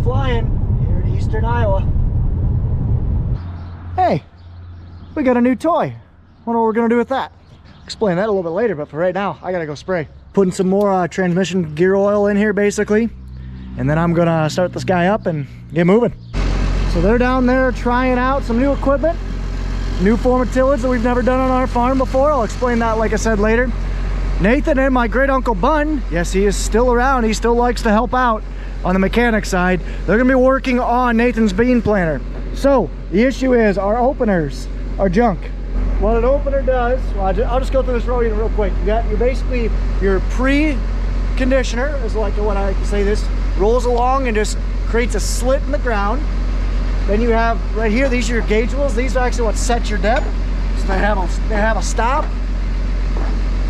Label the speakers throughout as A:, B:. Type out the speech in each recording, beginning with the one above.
A: flying here in eastern Iowa. Hey, we got a new toy. Wonder what we're gonna do with that. Explain that a little bit later, but for right now, I gotta go spray. Putting some more transmission gear oil in here basically, and then I'm gonna start this guy up and get moving. So they're down there trying out some new equipment, new form of tillage that we've never done on our farm before. I'll explain that, like I said, later. Nathan and my great uncle Bun, yes, he is still around. He still likes to help out on the mechanic side. They're gonna be working on Nathan's bean planter. So the issue is our openers are junk. What an opener does, well, I'll just go through this real quick. You got basically your pre-conditioner, is like what I like to say, this rolls along and just creates a slit in the ground. Then you have right here, these are your gauge wheels. These are actually what set your depth. So they have a stop.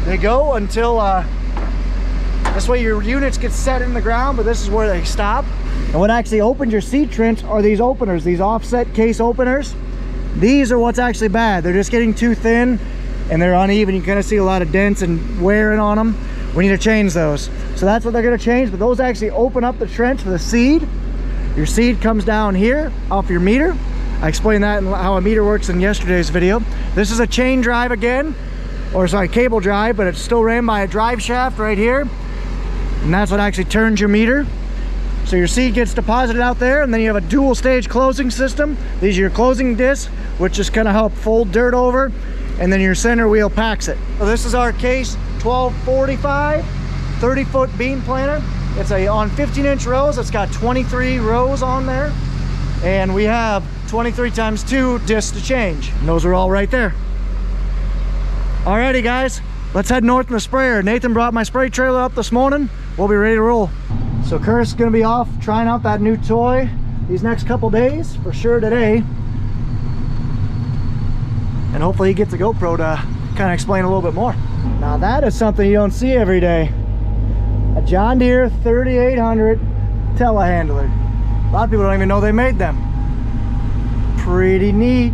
A: They go until this way your units get set in the ground, but this is where they stop. And what actually opens your seed trench are these openers, these offset case openers. These are what's actually bad. They're just getting too thin and they're uneven. You kind of see a lot of dents and wearing on them. We need to change those. So that's what they're going to change, but those actually open up the trench for the seed. Your seed comes down here off your meter. I explained that and how a meter works in yesterday's video. This is a chain drive again, or sorry, cable drive, but it's still ran by a drive shaft right here. And that's what actually turns your meter. So your seed gets deposited out there, and then you have a dual stage closing system. These are your closing discs, which just kind of help fold dirt over, and then your center wheel packs it. So this is our case 1245 30-foot bean planter. It's on 15-inch rows. It's got 23 rows on there, and we have 23 times 2 discs to change. And those are all right there. Alrighty guys, let's head north in the sprayer. Nathan brought my spray trailer up this morning. We'll be ready to roll. So Kurt's is gonna be off trying out that new toy these next couple days, for sure today. And hopefully he gets the GoPro to kind of explain a little bit more. Now that is something you don't see every day. A John Deere 3800 telehandler. A lot of people don't even know they made them. Pretty neat.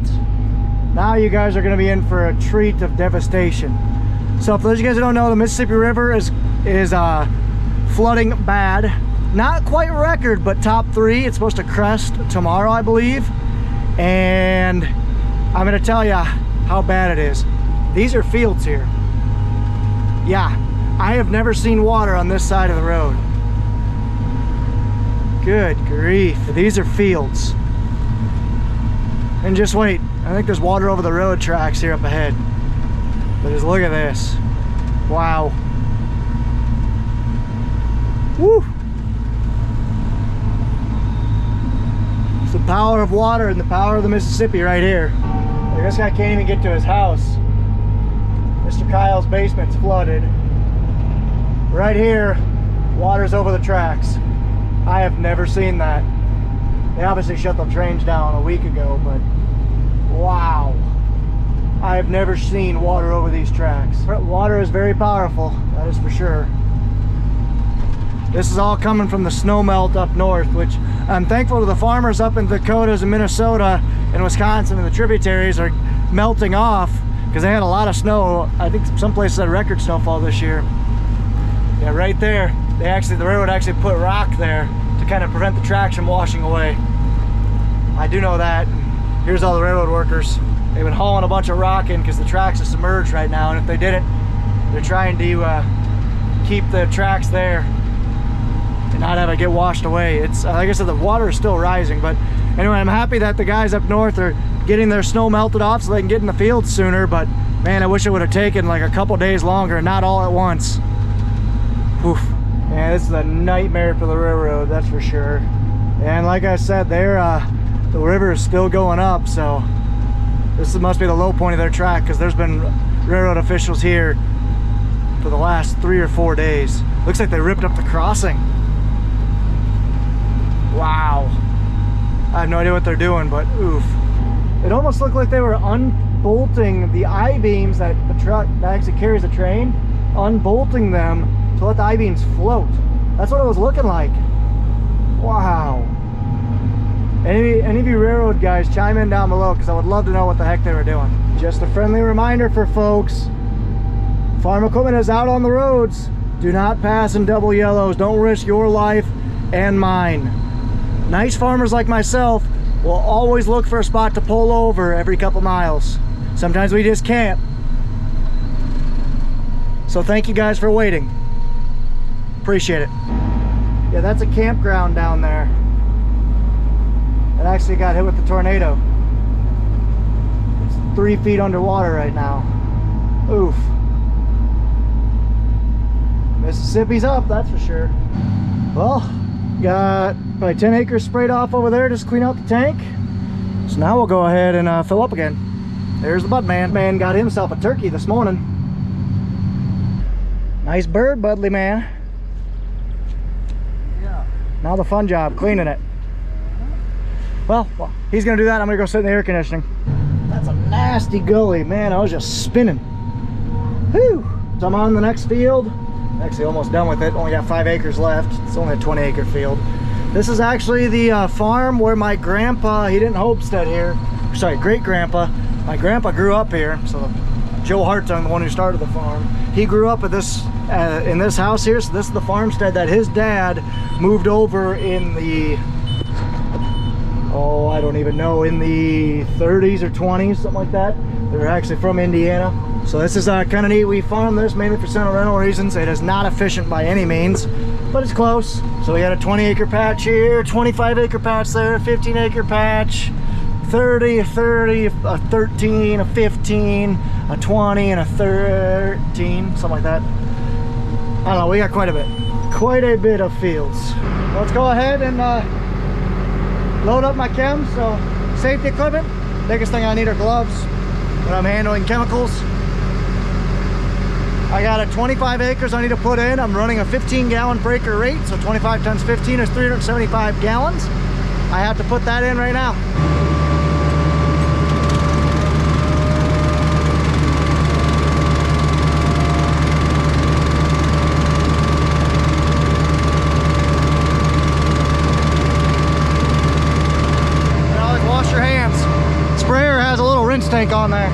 A: Now you guys are gonna be in for a treat of devastation. So for those of you guys who don't know, the Mississippi River is flooding bad. Not quite record, but top 3. It's supposed to crest tomorrow, I believe. And I'm gonna tell you how bad it is. These are fields here. Yeah, I have never seen water on this side of the road. Good grief, these are fields. And just wait, I think there's water over the road tracks here up ahead. But just look at this. Wow. Woo! It's the power of water and the power of the Mississippi right here. Like, this guy can't even get to his house. Mr. Kyle's basement's flooded. Right here, water's over the tracks. I have never seen that. They obviously shut the drains down a week ago, but wow. I have never seen water over these tracks. Water is very powerful, that is for sure. This is all coming from the snow melt up north, which I'm thankful to the farmers up in the Dakotas and Minnesota and Wisconsin, and the tributaries are melting off because they had a lot of snow. I think some places had record snowfall this year. Yeah, right there. The railroad actually put rock there to kind of prevent the tracks from washing away. I do know that. Here's all the railroad workers. They've been hauling a bunch of rock in because the tracks are submerged right now, and if they didn't, they're trying to keep the tracks there and not have it get washed away. It's like I said, the water is still rising, but anyway, I'm happy that the guys up north are getting their snow melted off so they can get in the fields sooner, but man, I wish it would have taken like a couple days longer and not all at once. Oof. Man, this is a nightmare for the railroad, that's for sure. And like I said, the river is still going up, so this must be the low point of their track, because there's been railroad officials here for the last 3 or 4 days. Looks like they ripped up the crossing. Wow. I have no idea what they're doing, but oof. It almost looked like they were unbolting the I-beams that the truck that actually carries the train, unbolting them to let the I-beams float. That's what it was looking like. Wow. Any of you railroad guys, chime in down below, because I would love to know what the heck they were doing. Just a friendly reminder for folks, farm equipment is out on the roads. Do not pass in double yellows. Don't risk your life and mine. Nice farmers like myself will always look for a spot to pull over every couple miles. Sometimes we just can't. So thank you guys for waiting. Appreciate it. Yeah, that's a campground down there. It actually got hit with the tornado. It's 3 feet underwater right now. Oof. Mississippi's up, that's for sure. Well, got probably 10 acres sprayed off over there just to clean out the tank. So now we'll go ahead and fill up again. There's the bud man. Man got himself a turkey this morning. Nice bird, Budley man. Yeah. Now the fun job, cleaning it. Well, he's gonna do that. I'm gonna go sit in the air conditioning. That's a nasty gully, man. I was just spinning. Whew. So I'm on the next field. Actually almost done with it. Only got 5 acres left. It's only a 20-acre field. This is actually the farm where my grandpa, he didn't homestead here. Sorry, great-grandpa. My grandpa grew up here. So Joe Hartung, the one who started the farm, he grew up at this in this house here. So this is the farmstead that his dad moved over in the, oh, I don't even know, in the 30s or 20s, something like that. They're actually from Indiana. So this is kind of neat. We farm this mainly for sentimental reasons. It is not efficient by any means, but it's close. So we got a 20-acre patch here, 25-acre patch there, 15-acre patch, 30, a 30, a 13, a 15, a 20, and a 13, something like that. I don't know, we got quite a bit of fields. Let's go ahead and load up my chem. So safety equipment, biggest thing I need are gloves when I'm handling chemicals. I got a 25 acres I need to put in. I'm running a 15-gallon per acre rate, so 25 times 15 is 375 gallons. I have to put that in right now. And always wash your hands. Sprayer has a little rinse tank on there.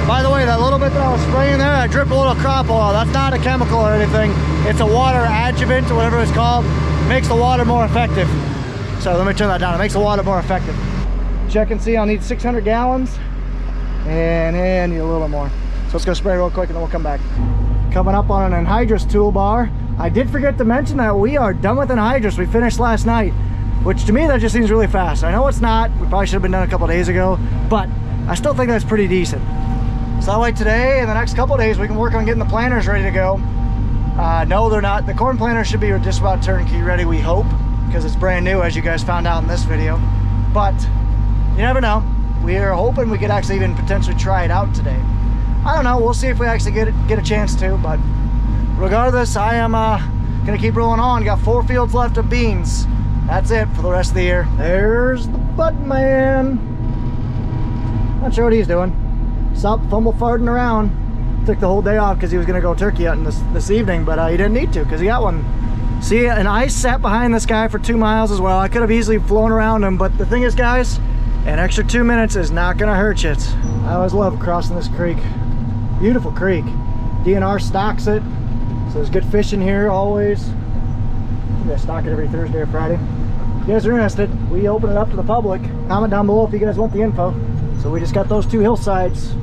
A: By the way, that little bit that I was spraying there, I dripped a little crop oil. That's not a chemical or anything. It's a water adjuvant or whatever it's called. It makes the water more effective. So let me turn that down. It makes the water more effective. Check and see, I'll need 600 gallons and I need a little bit more. So let's go spray real quick and then we'll come back. Coming up on an anhydrous toolbar. I did forget to mention that we are done with anhydrous. We finished last night, which to me that just seems really fast. I know it's not. We probably should have been done a couple days ago, but I still think that's pretty decent. So that way today and the next couple of days we can work on getting the planters ready to go. No, they're not. The corn planter should be just about turnkey ready, we hope, because it's brand new, as you guys found out in this video. But you never know. We are hoping we could actually even potentially try it out today. I don't know. We'll see if we actually get a chance to. But regardless, I am gonna keep rolling on. Got 4 fields left of beans. That's it for the rest of the year. There's the bud man. Not sure what he's doing. Stop fumble farting around. Took the whole day off because he was gonna go turkey hunting this evening, but he didn't need to because he got one. See, and I sat behind this guy for 2 miles as well. I could have easily flown around him, but the thing is, guys, an extra 2 minutes is not gonna hurt you. I always love crossing this creek. Beautiful creek. DNR stocks it, so there's good fish in here always. They stock it every Thursday or Friday. If you guys are interested, we open it up to the public. Comment down below if you guys want the info. So we just got those 2 hillsides.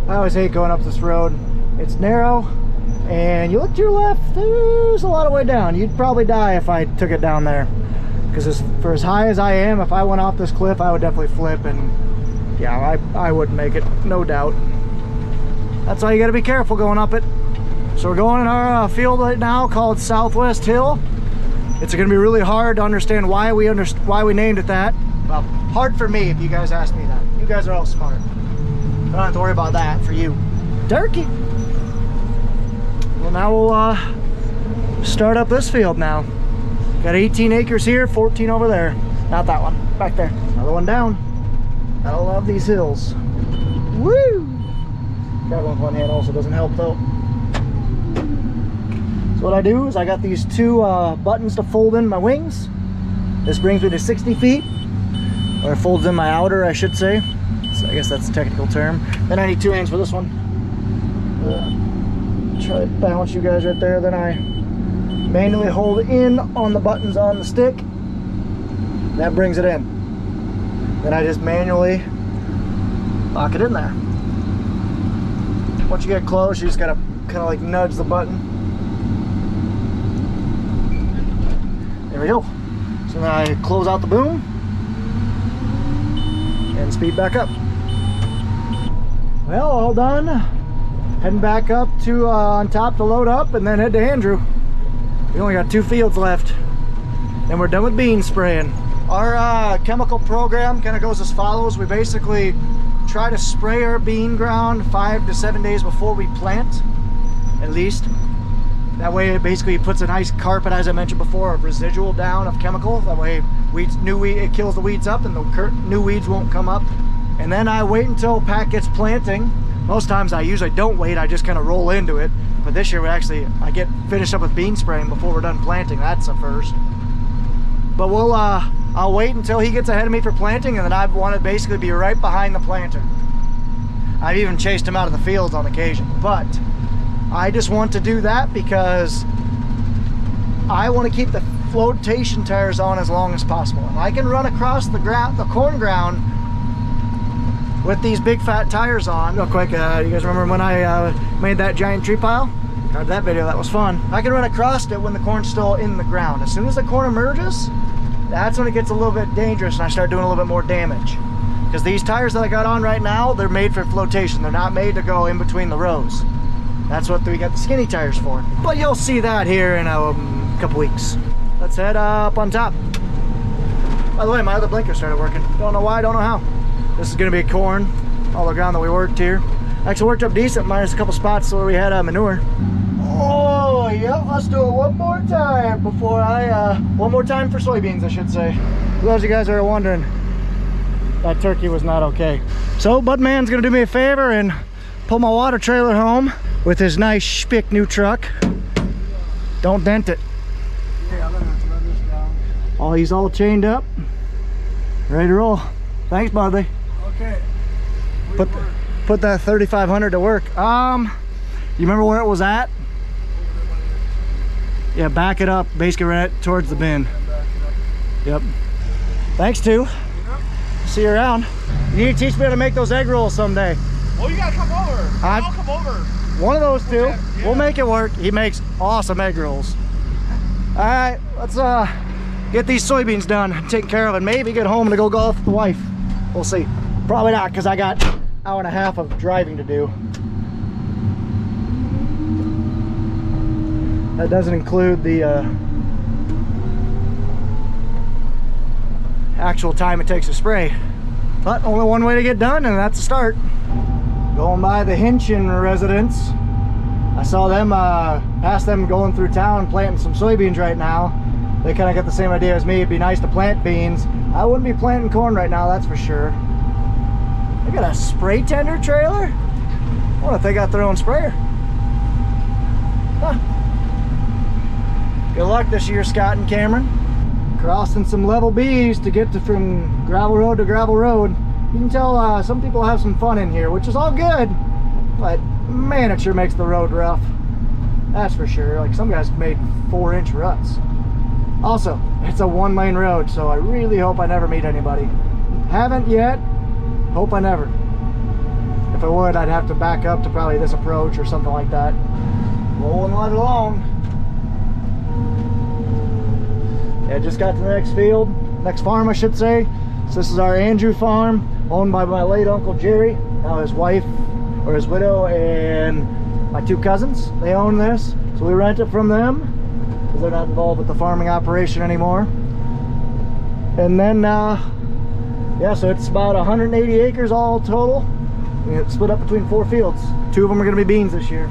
A: I always hate going up this road. It's narrow, and you look to your left, there's a lot of way down. You'd probably die if I took it down there. Because for as high as I am, if I went off this cliff, I would definitely flip, and yeah, I wouldn't make it, no doubt. That's why you gotta be careful going up it. So we're going in our field right now called Southwest Hill. It's gonna be really hard to understand why we named it that. Well, hard for me if you guys ask me that. You guys are all smart. I don't have to worry about that for you. Turkey. Well, now we'll start up this field now. Got 18 acres here, 14 over there. Not that one, back there. Another one down. I love these hills. Woo! Got one with one hand also doesn't help though. So what I do is I got these 2 buttons to fold in my wings. This brings me to 60 feet. Or it folds in my outer, I should say. So I guess that's the technical term. Then I need 2 hands for this one. Try to balance you guys right there. Then I manually hold in on the buttons on the stick. That brings it in. Then I just manually lock it in there. Once you get close, you just gotta kind of like nudge the button. There we go. So then I close out the boom and speed back up. Well, all done. Heading back up to on top to load up and then head to Andrew. We only got 2 fields left. Then we're done with bean spraying. Our chemical program kind of goes as follows. We basically try to spray our bean ground 5 to 7 days before we plant, at least. That way it basically puts a nice carpet, as I mentioned before, of residual down of chemical. That way it kills the weeds up and the new weeds won't come up. And then I wait until Pat gets planting. Most times I usually don't wait, I just kind of roll into it. But this year I get finished up with bean spraying before we're done planting. That's a first. But I'll wait until he gets ahead of me for planting, and then I want to basically be right behind the planter. I've even chased him out of the fields on occasion, but I just want to do that because I want to keep the flotation tires on as long as possible. And I can run across the corn ground with these big fat tires on. Real quick, you guys remember when I made that giant tree pile? Got that video, that was fun. I can run across it when the corn's still in the ground. As soon as the corn emerges, that's when it gets a little bit dangerous and I start doing a little bit more damage. Because these tires that I got on right now, they're made for flotation. They're not made to go in between the rows. That's what we got the skinny tires for. But you'll see that here in a couple weeks. Let's head up on top. By the way, my other blinker started working. Don't know why, don't know how. This is gonna be corn, all the ground that we worked here. Actually worked up decent, minus a couple spots where we had manure. Oh, yep, let's do it one more time before one more time for soybeans, I should say. For those of you guys that are wondering, that turkey was not okay. So Budman's gonna do me a favor and pull my water trailer home with his nice spick new truck. Don't dent it.
B: Okay, I'm gonna run this down.
A: Oh, he's all chained up, ready to roll. Thanks, Budley.
B: Okay.
A: Put that 3500 to work. You remember where it was at? Yeah, back it up, basically right towards the bin. Yep. Thanks, too. See you around. You need to teach me how to make those egg rolls someday.
B: Oh, you gotta come over. I'll come over.
A: One of those two.
B: Yeah.
A: We'll make it work. He makes awesome egg rolls. All right, let's get these soybeans done, taken care of, and maybe get home to go golf with the wife. We'll see. Probably not, because I got an hour and a half of driving to do. That doesn't include the actual time it takes to spray. But only one way to get done, and that's the start. Going by the Hinchin residence. I saw them, past them going through town planting some soybeans right now. They kind of got the same idea as me. It'd be nice to plant beans. I wouldn't be planting corn right now, that's for sure. They got a spray tender trailer? What if they got their own sprayer? Huh. Good luck this year, Scott and Cameron. Crossing some level Bs to get from gravel road to gravel road. You can tell some people have some fun in here, which is all good, but man, it sure makes the road rough. That's for sure. Like, some guys made 4-inch ruts. Also, it's a 1-lane road, so I really hope I never meet anybody. Haven't yet, hope I never. If I would, I'd have to back up to probably this approach or something like that. Rolling right along. Yeah, just got to the next field, next farm I should say. So this is our Andrew farm, owned by my late Uncle Jerry. Now his wife, or his widow, and my 2 cousins, they own this. So we rent it from them, because they're not involved with the farming operation anymore. And then, yeah, so it's about 180 acres all total. It's split up between 4 fields. 2 of them are gonna be beans this year.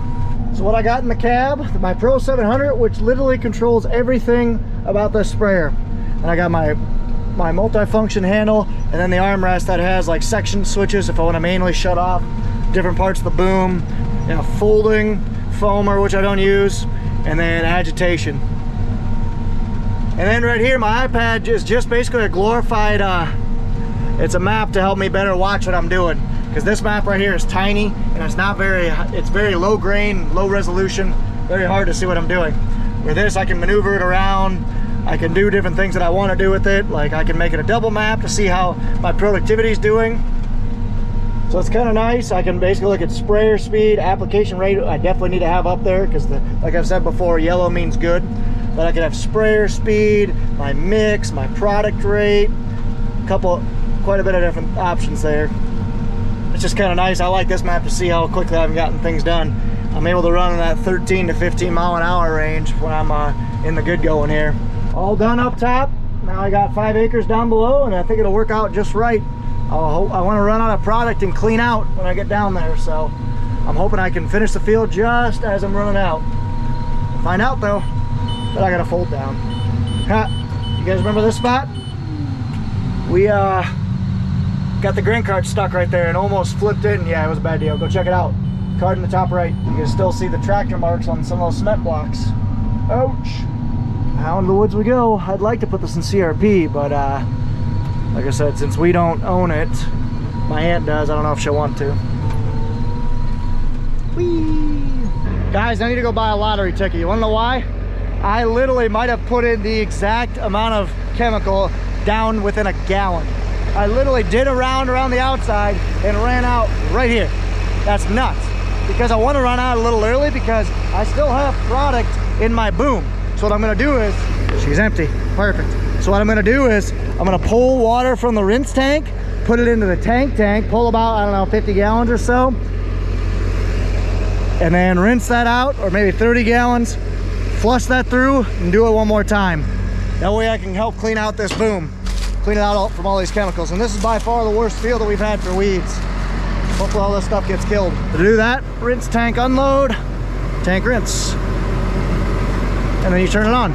A: So what I got in the cab, my Pro 700, which literally controls everything about this sprayer. And I got my multi-function handle, and then the armrest that has like section switches if I want to manually shut off different parts of the boom, you know, folding, foamer, which I don't use, and then agitation. And then right here, my iPad is just basically a glorified, it's a map to help me better watch what I'm doing. Because this map right here is tiny, and it's not very, it's very low grain, low resolution, very hard to see what I'm doing. With this, I can maneuver it around. I can do different things that I want to do with it. Like I can make it a double map to see how my productivity is doing. So it's kind of nice. I can basically look at sprayer speed, application rate. I definitely need to have up there because, like I've said before, yellow means good. But I can have sprayer speed, my mix, my product rate, quite a bit of different options there. It's just kind of nice. I like this map to see how quickly I've gotten things done. I'm able to run in that 13 to 15 mile an hour range when I'm in the good going here. All done up top. Now I got 5 acres down below, and I think it'll work out just right. I want to run out of product and clean out when I get down there, so I'm hoping I can finish the field just as I'm running out. Find out though that I gotta fold down. You guys remember this spot? We got the grain cart stuck right there and almost flipped it, and yeah, it was a bad deal. Go check it out. Cart in the top right. You can still see the tractor marks on some of those cement blocks. Ouch. Out in the woods we go. I'd like to put this in CRP, but like I said, since we don't own it, my aunt does. I don't know if she'll want to. Whee! Guys, I need to go buy a lottery ticket. You wanna know why? I literally might have put in the exact amount of chemical down within a gallon. I literally did a round around the outside and ran out right here. That's nuts. Because I want to run out a little early because I still have product in my boom. So what I'm gonna do is, she's empty, perfect. So what I'm gonna do is, I'm gonna pull water from the rinse tank, put it into the tank, pull about, I don't know, 50 gallons or so. And then rinse that out, or maybe 30 gallons, flush that through, and do it one more time. That way I can help clean out this boom. Clean it out from all these chemicals. And this is by far the worst field that we've had for weeds. Hopefully all this stuff gets killed. To do that, rinse tank unload, tank rinse. And then you turn it on.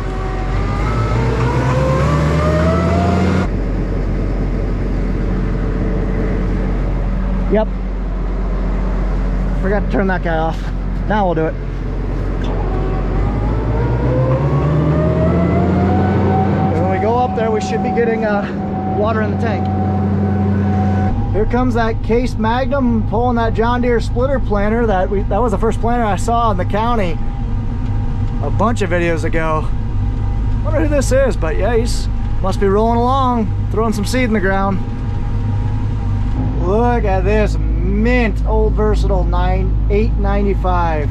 A: Yep. Forgot to turn that guy off. Now we'll do it. And when we go up there, we should be getting water in the tank. Here comes that Case Magnum pulling that John Deere splitter planter. That was the first planter I saw in the county a bunch of videos ago. I wonder who this is, but yeah, he's must be rolling along, throwing some seed in the ground. Look at this mint old Versatile 895.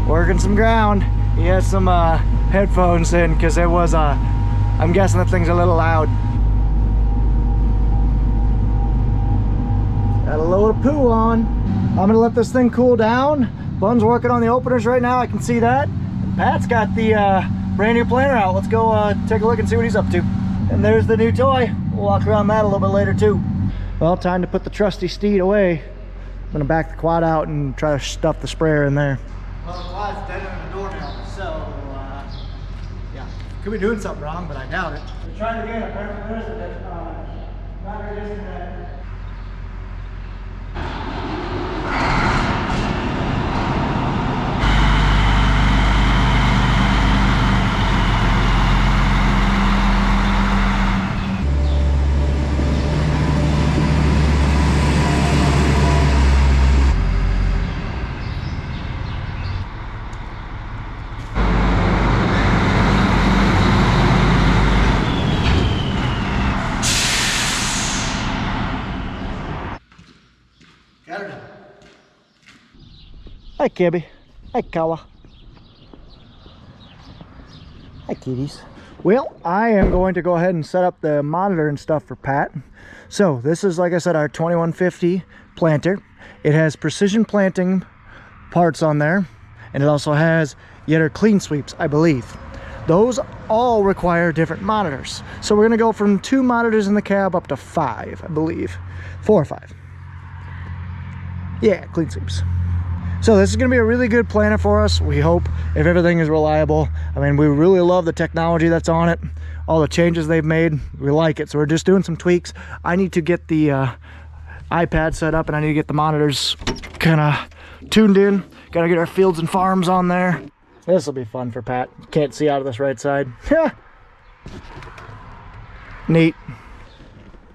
A: Working some ground. He has some headphones in because it was I'm guessing that thing's a little loud. Got a load of poo on. I'm gonna let this thing cool down. Bun's working on the openers right now, I can see that. And Pat's got the brand new planter out. Let's go take a look and see what he's up to. And there's the new toy. We'll walk around that a little bit later too. Well, time to put the trusty steed away. I'm gonna back the quad out and try to stuff the sprayer in there. Well, the quad's dead in the doorbell, so yeah. Could be doing something wrong, but I doubt it. We're trying to get a perfect list that battery disconnect. Hi, Kibby. Hi, Kawa. Hi, kitties. Well, I am going to go ahead and set up the monitor and stuff for Pat. So this is, like I said, our 2150 planter. It has precision planting parts on there, and it also has Yetter clean sweeps, I believe. Those all require different monitors. So we're gonna go from 2 monitors in the cab up to 5, I believe. 4 or 5. Yeah, clean sweeps. So this is going to be a really good planter for us, we hope, if everything is reliable. I mean, we really love the technology that's on it, all the changes they've made. We like it, so we're just doing some tweaks. I need to get the iPad set up, and I need to get the monitors kind of tuned in. Got to get our fields and farms on there. This will be fun for Pat. Can't see out of this right side. Neat.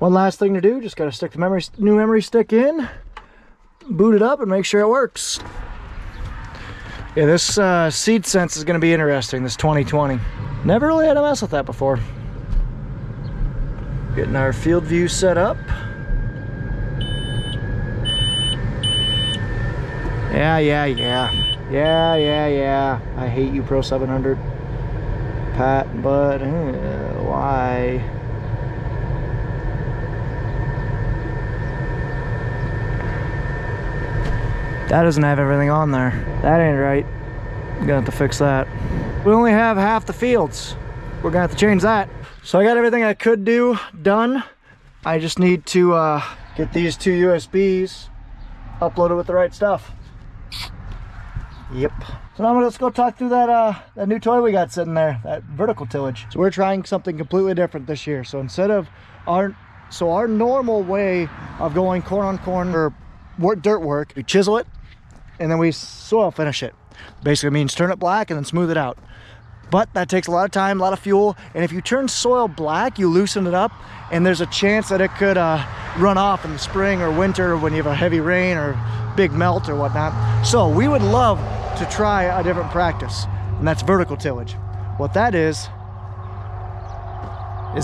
A: One last thing to do, just got to stick the new memory stick in, boot it up, and make sure it works. Yeah, this seed sense is going to be interesting, this 2020. Never really had to mess with that before. Getting our field view set up. Yeah. I hate you, Pro 700. Pat, but why? That doesn't have everything on there. That ain't right. I'm gonna have to fix that. We only have half the fields. We're gonna have to change that. So I got everything I could do done. I just need to get these two USBs uploaded with the right stuff. Yep. So now let's go talk through that that new toy we got sitting there, that vertical tillage. So we're trying something completely different this year. So instead of our normal way of going corn on corn or dirt work, we chisel it and then we soil finish it. Basically means turn it black and then smooth it out. But that takes a lot of time, a lot of fuel, and if you turn soil black, you loosen it up, and there's a chance that it could run off in the spring or winter when you have a heavy rain or big melt or whatnot. So we would love to try a different practice, and that's vertical tillage. What that is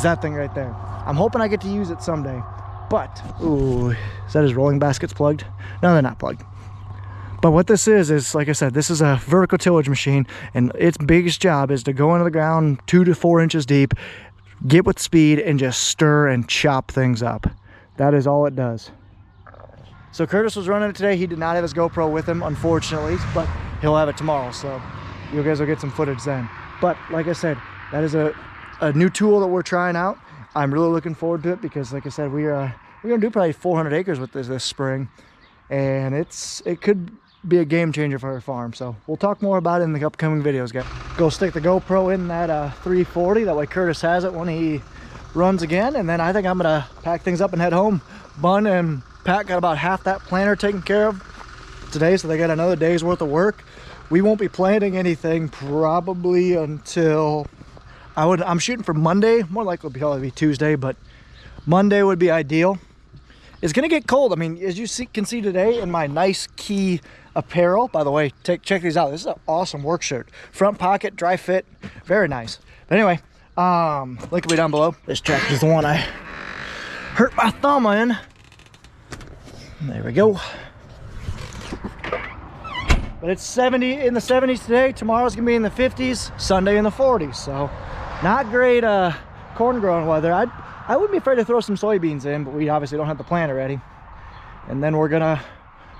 A: that thing right there. I'm hoping I get to use it someday, but, ooh, is that his rolling baskets plugged? No, they're not plugged. But what this is like I said, this is a vertical tillage machine, and its biggest job is to go into the ground 2 to 4 inches deep, get with speed, and just stir and chop things up. That is all it does. So Curtis was running it today. He did not have his GoPro with him, unfortunately, but he'll have it tomorrow, so you guys will get some footage then. But like I said, that is a new tool that we're trying out. I'm really looking forward to it because, like I said, we're gonna do probably 400 acres with this spring, and it could be a game changer for our farm. So we'll talk more about it in the upcoming videos, guys. Go stick the GoPro in that 340, that way Curtis has it when he runs again, and then I think I'm gonna pack things up and head home. Bun and Pat got about half that planter taken care of today, so they got another day's worth of work. We won't be planting anything probably until I'm shooting for Monday. More likely it'll probably be Tuesday, but Monday would be ideal. It's gonna get cold. I mean, as you can see today in my nice Key apparel. By the way, check these out. This is an awesome work shirt. Front pocket, dry fit, very nice. But anyway, link will be down below. This tractor is the one I hurt my thumb in. There we go. But it's 70 in the 70s today. Tomorrow's gonna be in the 50s. Sunday in the 40s. So not great corn growing weather. I wouldn't be afraid to throw some soybeans in, but we obviously don't have the planter ready. And then we're gonna,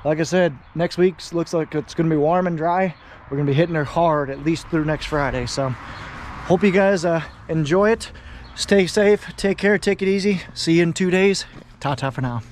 A: like I said, next week looks like it's gonna be warm and dry. We're gonna be hitting her hard at least through next Friday. So hope you guys enjoy it. Stay safe, take care, take it easy. See you in 2 days. Ta-ta for now.